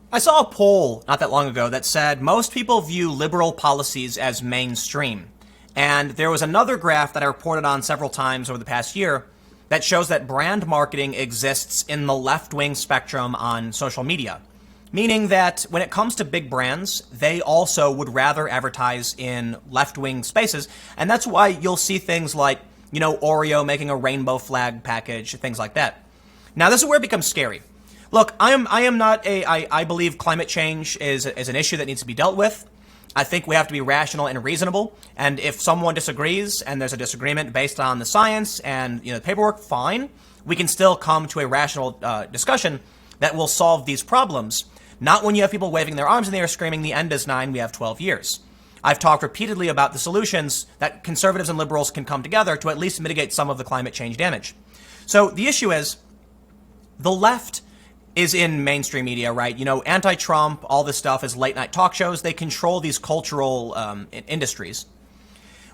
I saw a poll not that long ago that said most people view liberal policies as mainstream. And there was another graph that I reported on several times over the past year that shows that brand marketing exists in the left-wing spectrum on social media. Meaning that when it comes to big brands, they also would rather advertise in left-wing spaces. And that's why you'll see things like, Oreo making a rainbow flag package, things like that. Now, this is where it becomes scary. Look, I believe climate change is an issue that needs to be dealt with. I think we have to be rational and reasonable. And if someone disagrees and there's a disagreement based on the science and, the paperwork, fine. We can still come to a rational discussion that will solve these problems. Not when you have people waving their arms in the air screaming, the end is 9, we have 12 years. I've talked repeatedly about the solutions that conservatives and liberals can come together to at least mitigate some of the climate change damage. So the issue is the left is in mainstream media, right? Anti-Trump, all this stuff is late night talk shows. They control these cultural industries.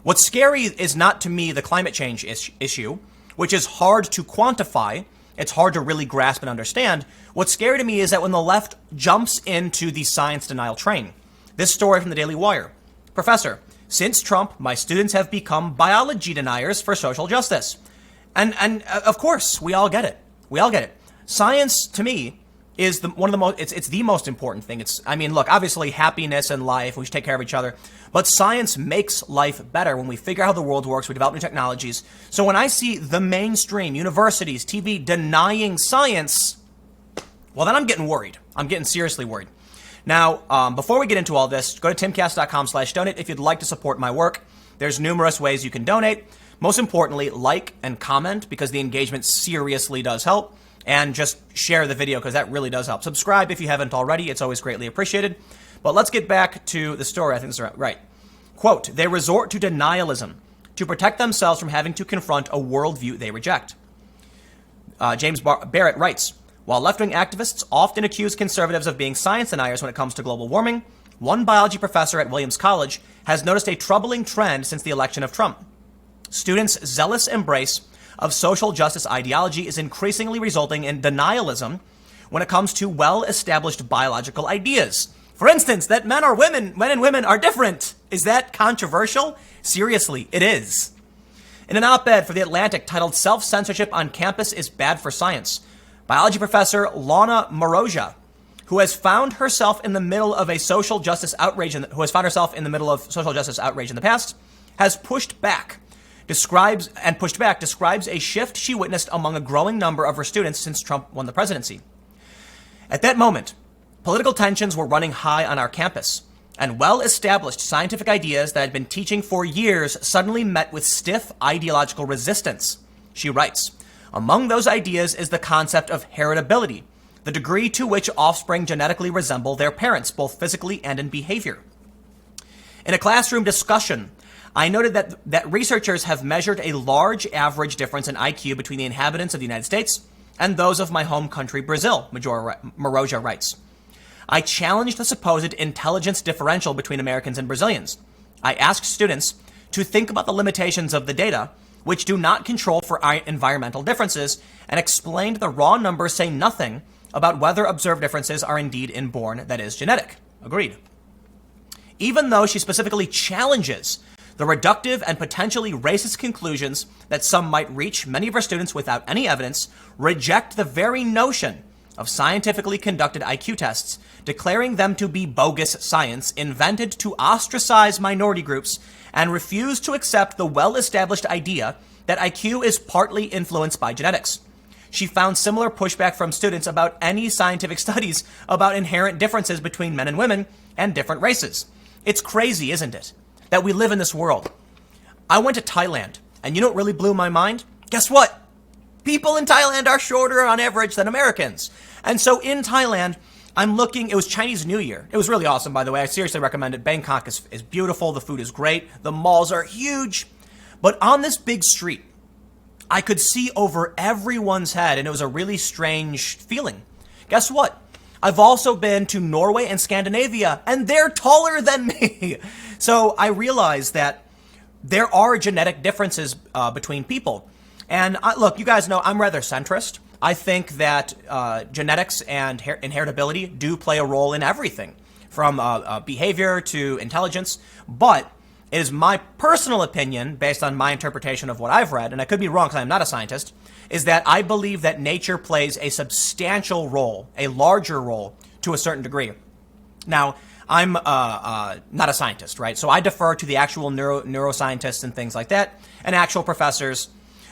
What's scary is not, to me, the climate change issue, which is hard to quantify. It's hard to really grasp and understand. What's scary to me is that when the left jumps into the science denial train. This story from the Daily Wire. Professor, since Trump, my students have become biology deniers for social justice. And of course, we all get it. We all get it. Science, to me, is one of the most, it's the most important thing. Look, obviously happiness and life, we should take care of each other, but science makes life better when we figure out how the world works, we develop new technologies. So when I see the mainstream, universities, TV denying science, well, then I'm getting worried. I'm getting seriously worried. Now, before we get into all this, go to timcast.com/donate if you'd like to support my work. There's numerous ways you can donate. Most importantly, like and comment because the engagement seriously does help. And just share the video because that really does help. Subscribe if you haven't already. It's always greatly appreciated. But let's get back to the story. I think this is right. Quote, they resort to denialism to protect themselves from having to confront a worldview they reject. James Barrett writes, while left-wing activists often accuse conservatives of being science deniers when it comes to global warming, one biology professor at Williams College has noticed a troubling trend since the election of Trump. Students' zealous embrace of social justice ideology is increasingly resulting in denialism when it comes to well-established biological ideas. For instance, that men and women are different. Is that controversial? Seriously, it is. In an op-ed for The Atlantic titled Self-Censorship on Campus is Bad for Science, biology professor Lana Moroja, who has found herself in the middle of social justice outrage in the past, has pushed back describes a shift she witnessed among a growing number of her students since Trump won the presidency. At that moment, political tensions were running high on our campus, and well-established scientific ideas that had been teaching for years suddenly met with stiff ideological resistance. She writes, among those ideas is the concept of heritability, the degree to which offspring genetically resemble their parents, both physically and in behavior. In a classroom discussion, I noted that researchers have measured a large average difference in IQ between the inhabitants of the United States and those of my home country, Brazil, Moroja writes. I challenged the supposed intelligence differential between Americans and Brazilians. I asked students to think about the limitations of the data, which do not control for environmental differences, and explained the raw numbers say nothing about whether observed differences are indeed inborn, that is, genetic. Agreed. Even though she specifically challenges the reductive and potentially racist conclusions that some might reach, many of our students, without any evidence, reject the very notion of scientifically conducted IQ tests, declaring them to be bogus science invented to ostracize minority groups, and refuse to accept the well-established idea that IQ is partly influenced by genetics. She found similar pushback from students about any scientific studies about inherent differences between men and women and different races. It's crazy, isn't it, that we live in this world? I went to Thailand, and you know what really blew my mind? Guess what? People in Thailand are shorter on average than Americans. And so in Thailand, I'm looking, it was Chinese New Year. It was really awesome, by the way. I seriously recommend it. Bangkok is beautiful. The food is great. The malls are huge. But on this big street, I could see over everyone's head, and it was a really strange feeling. Guess what? I've also been to Norway and Scandinavia, and they're taller than me. So I realized that there are genetic differences between people. And look, you guys know I'm rather centrist. I think that genetics and inheritability do play a role in everything, from behavior to intelligence. But it is my personal opinion, based on my interpretation of what I've read, and I could be wrong because I'm not a scientist, is that I believe that nature plays a substantial role, a larger role, to a certain degree. Now, I'm not a scientist, right? So I defer to the actual neuroscientists and things like that, and actual professors.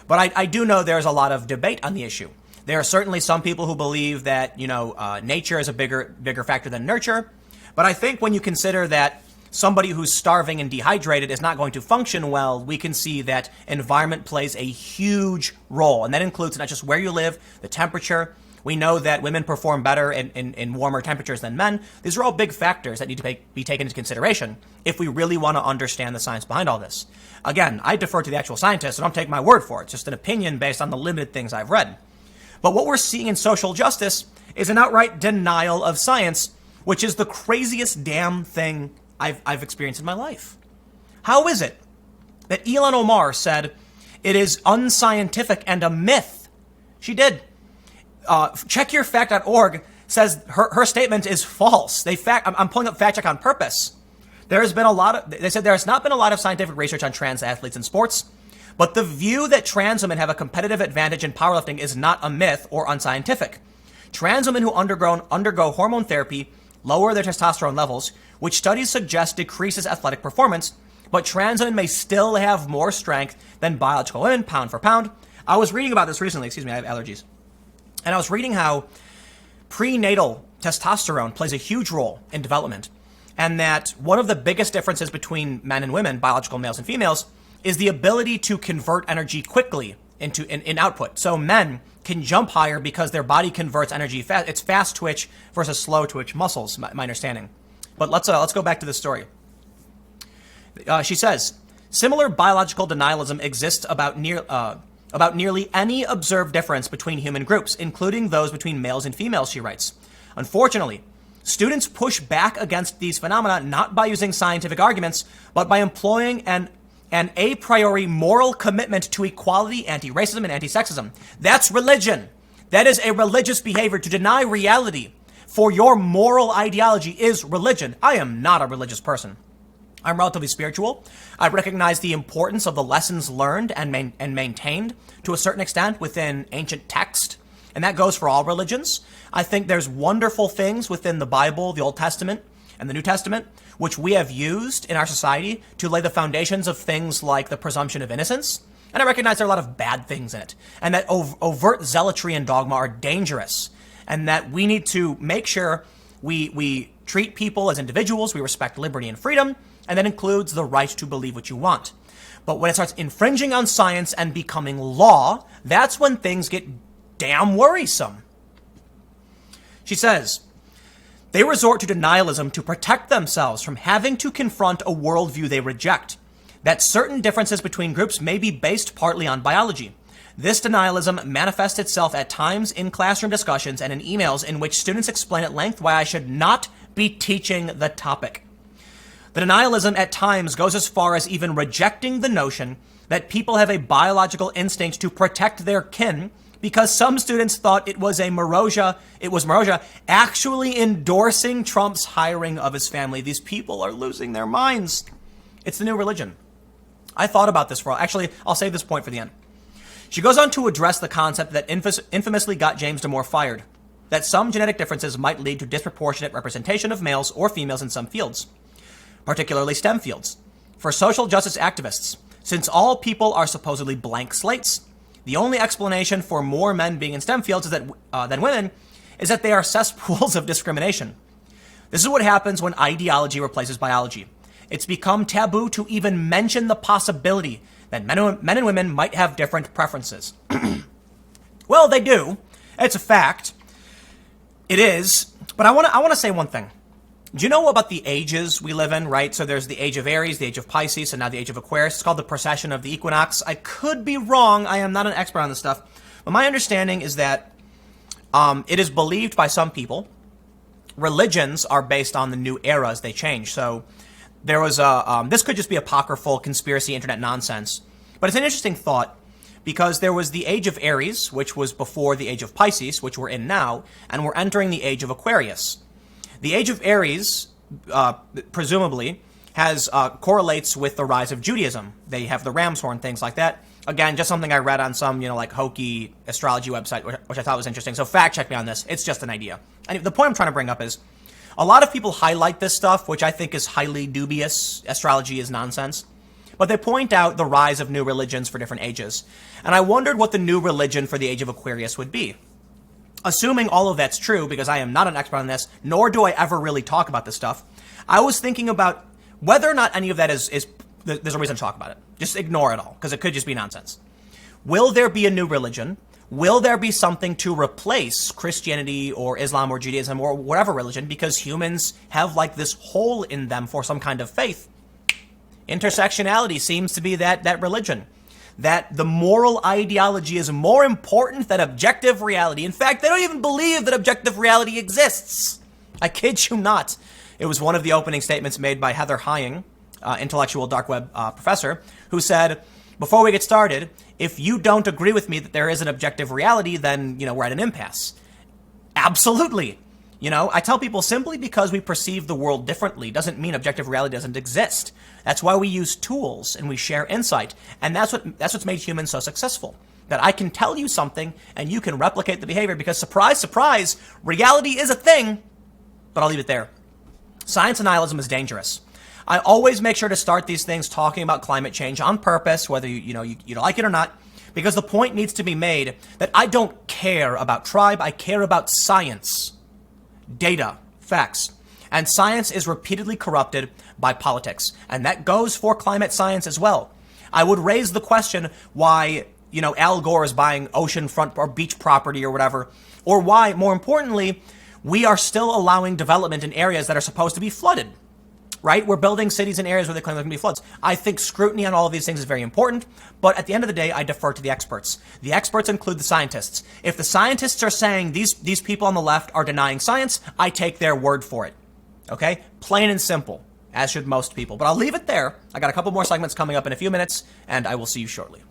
But I do know there's a lot of debate on the issue. There are certainly some people who believe that, nature is a bigger factor than nurture. But I think when you consider that somebody who's starving and dehydrated is not going to function well, we can see that environment plays a huge role. And that includes not just where you live, the temperature. We know that women perform better in warmer temperatures than men. These are all big factors that need to be taken into consideration if we really want to understand the science behind all this. Again, I defer to the actual scientists, and don't take my word for it. It's just an opinion based on the limited things I've read. But what we're seeing in social justice is an outright denial of science, which is the craziest damn thing I've experienced in my life. How is it that Ilhan Omar said it is unscientific and a myth? She did. Checkyourfact.org says her statement is false. I'm pulling up fact check on purpose. They said there has not been a lot of scientific research on trans athletes in sports, but the view that trans women have a competitive advantage in powerlifting is not a myth or unscientific. Trans women who undergo hormone therapy lower their testosterone levels, which studies suggest decreases athletic performance, but trans women may still have more strength than biological women, pound for pound. I was reading about this recently. Excuse me, I have allergies. And I was reading how prenatal testosterone plays a huge role in development, and that one of the biggest differences between men and women, biological males and females, is the ability to convert energy quickly in output. So men can jump higher because their body converts energy fast. It's fast twitch versus slow twitch muscles, my understanding. But let's go back to this story. She says, similar biological denialism exists about nearly any observed difference between human groups, including those between males and females, she writes. Unfortunately, students push back against these phenomena not by using scientific arguments, but by employing an a priori moral commitment to equality, anti-racism, and anti-sexism. That's religion. That is a religious behavior. To deny reality for your moral ideology is religion. I am not a religious person. I'm relatively spiritual. I recognize the importance of the lessons learned and maintained to a certain extent within ancient text, and that goes for all religions. I think there's wonderful things within the Bible, the Old Testament, and the New Testament, which we have used in our society to lay the foundations of things like the presumption of innocence. And I recognize there are a lot of bad things in it, and that overt zealotry and dogma are dangerous, and that we need to make sure we treat people as individuals, we respect liberty and freedom, and that includes the right to believe what you want. But when it starts infringing on science and becoming law, that's when things get damn worrisome. She says, they resort to denialism to protect themselves from having to confront a worldview they reject, that certain differences between groups may be based partly on biology. This denialism manifests itself at times in classroom discussions and in emails in which students explain at length why I should not be teaching the topic. The denialism at times goes as far as even rejecting the notion that people have a biological instinct to protect their kin, because some students thought it was Maroja actually endorsing Trump's hiring of his family. These people are losing their minds. It's the new religion. I thought about this actually, I'll save this point for the end. She goes on to address the concept that infamously got James Damore fired, that some genetic differences might lead to disproportionate representation of males or females in some fields, particularly STEM fields. For social justice activists, since all people are supposedly blank slates, the only explanation for more men being in STEM fields than women is that they are cesspools of discrimination. This is what happens when ideology replaces biology. It's become taboo to even mention the possibility that men and women might have different preferences. Well, they do. It's a fact. It is. But I want to say one thing. Do you know about the ages we live in, right? So there's the age of Aries, the age of Pisces, and now the age of Aquarius. It's called the precession of the equinox. I could be wrong. I am not an expert on this stuff. But my understanding is that it is believed by some people religions are based on the new eras they change. So there was this could just be apocryphal conspiracy internet nonsense, but it's an interesting thought. because there was the age of Aries, which was before the age of Pisces, which we're in now, and we're entering the age of Aquarius. The age of Aries, presumably, has correlates with the rise of Judaism. They have the ram's horn, things like that. Again, just something I read on some, like hokey astrology website, which I thought was interesting. So fact check me on this. It's just an idea. And the point I'm trying to bring up is a lot of people highlight this stuff, which I think is highly dubious. Astrology is nonsense. But they point out the rise of new religions for different ages. And I wondered what the new religion for the age of Aquarius would be. Assuming all of that's true, because I am not an expert on this, nor do I ever really talk about this stuff, I was thinking about whether or not any of that is there's a reason to talk about it. Just ignore it all, because it could just be nonsense. Will there be a new religion? Will there be something to replace Christianity or Islam or Judaism or whatever religion? Because humans have like this hole in them for some kind of faith. Intersectionality seems to be that religion. That the moral ideology is more important than objective reality. In fact, they don't even believe that objective reality exists. I kid you not. It was one of the opening statements made by Heather Hying, intellectual dark web professor, who said, before we get started, if you don't agree with me that there is an objective reality, then, we're at an impasse. Absolutely. I tell people simply because we perceive the world differently doesn't mean objective reality doesn't exist. That's why we use tools and we share insight. And that's what's made humans so successful. That I can tell you something and you can replicate the behavior because surprise, surprise, reality is a thing. But I'll leave it there. Science and nihilism is dangerous. I always make sure to start these things talking about climate change on purpose, whether you like it or not, because the point needs to be made that I don't care about tribe, I care about science, data, facts. And science is repeatedly corrupted by politics, and that goes for climate science as well. I would raise the question why, Al Gore is buying oceanfront or beach property or whatever, or why, more importantly, we are still allowing development in areas that are supposed to be flooded. Right? We're building cities in areas where they claim there can be floods. I think scrutiny on all of these things is very important, but at the end of the day, I defer to the experts. The experts include the scientists. If the scientists are saying these people on the left are denying science, I take their word for it. Okay? Plain and simple, as should most people. But I'll leave it there. I got a couple more segments coming up in a few minutes, and I will see you shortly.